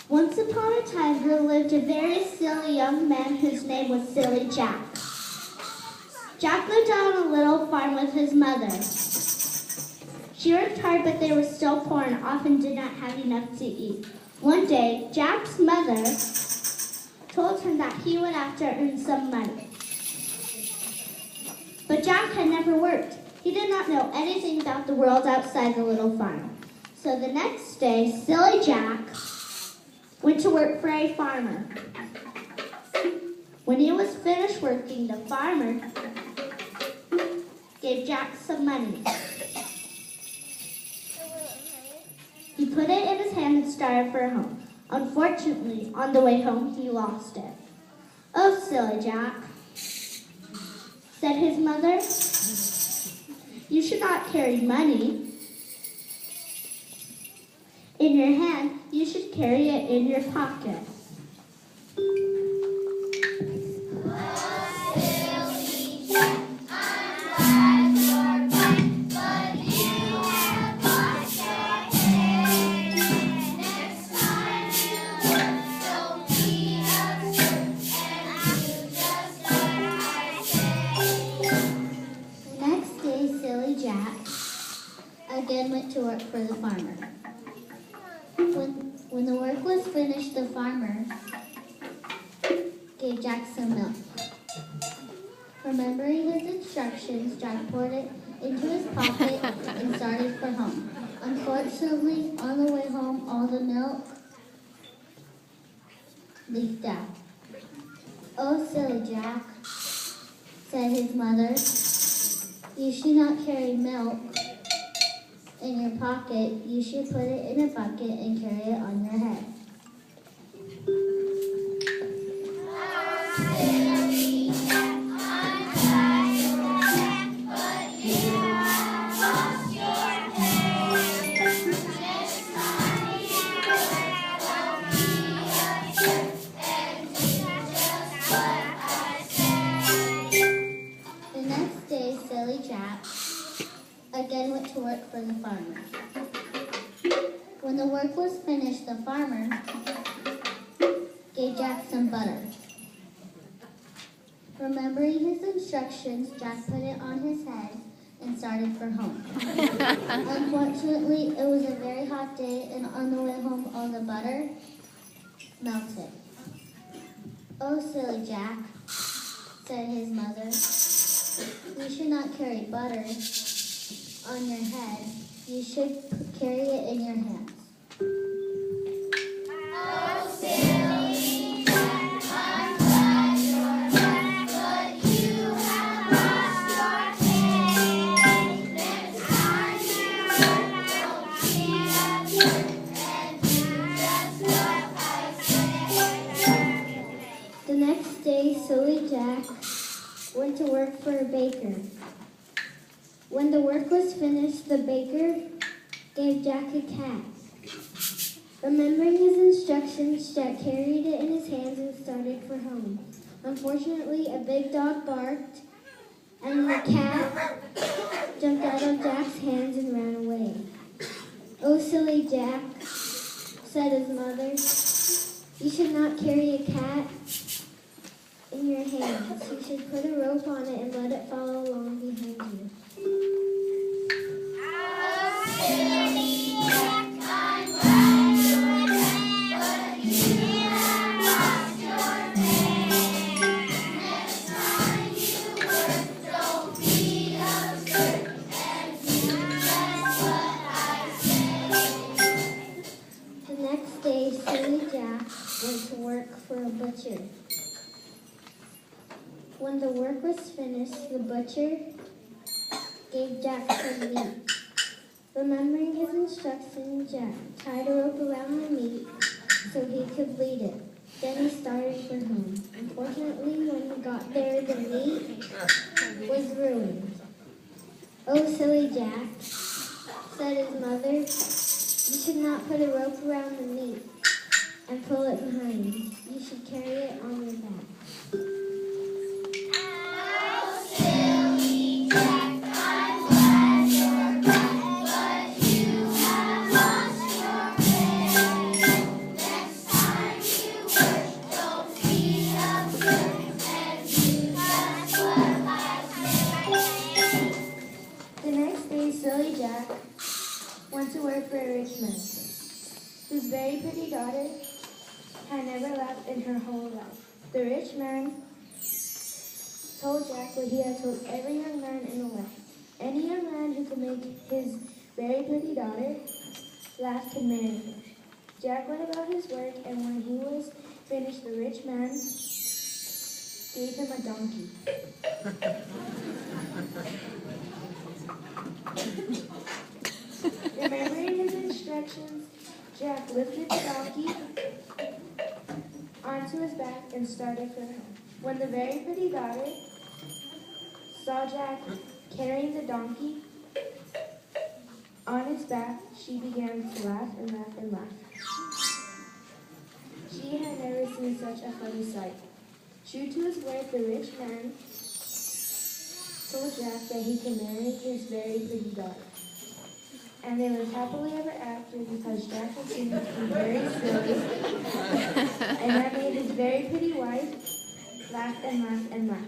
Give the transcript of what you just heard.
Once upon a time, there lived a very silly young man whose name was Silly Jack. Jack lived on a little farm with his mother. She worked hard, but they were still poor and often did not have enough to eat. One day, Jack's mother told him that he would have to earn some money. But Jack had never worked. He did not know anything about the world outside the little farm. So the next day, Silly Jack went to work for a farmer. When he was finished working, the farmer gave Jack some money. He put it in his hand and started for home. Unfortunately, on the way home, he lost it. "Oh, Silly Jack," said his mother, "you should not carry money in your hand. You should carry it in your pocket." Again went to work for the farmer. When the work was finished, the farmer gave Jack some milk. Remembering his instructions, Jack poured it into his pocket and started for home. Unfortunately, on the way home, all the milk leaked out. "Oh, Silly Jack," said his mother, "you should not carry milk in your pocket. You should put it in a bucket and carry it on your head." The next day, Silly Jack again went to work for the farmer. When the work was finished, the farmer gave Jack some butter. Remembering his instructions, Jack put it on his head and started for home. Unfortunately, it was a very hot day, and on the way home, all the butter melted. "Oh, Silly Jack," said his mother, "you should not carry butter on your head. You should carry it in your hands." "Oh, Silly Jack, I'm glad you're back, but you have lost your head. Next time you work, don't be absurd and do just what I say." The next day, Silly Jack went to work for a baker. When the work was finished, the baker gave Jack a cat. Remembering his instructions, Jack carried it in his hands and started for home. Unfortunately, a big dog barked, and the cat jumped out of Jack's hands and ran away. "Oh, Silly Jack," said his mother, "you should not carry a cat in your hands. You should put a rope on it and let it follow along behind you." The next day, Silly Jack went to work for a butcher. When the work was finished, the butcher gave Jack some meat. Remembering his instructions, Jack tied a rope around the meat so he could bleed it. Then he started for home. Unfortunately, when he got there, the meat was ruined. "Oh, Silly Jack," said his mother, "you should not put a rope around the meat and pull it behind. You should carry it on your back." "Oh, Silly Jack, I'm glad silly Jack went to work for a rich man, whose very pretty daughter had never laughed in her whole life. The rich man told Jack what he had told every young man in the land. Any young man who could make his very pretty daughter laugh could marry her. Jack went about his work, and when he was finished, the rich man gave him a donkey. Remembering his instructions, Jack lifted the donkey onto his back and started for home. When the very pretty daughter saw Jack carrying the donkey on his back, she began to laugh and laugh and laugh. She had never seen such a funny sight. True to his word, the rich man told Jack that he could marry his very pretty daughter. And they lived happily ever after because Jack continued to be very silly, and that made his very pretty wife laugh and laugh and laugh.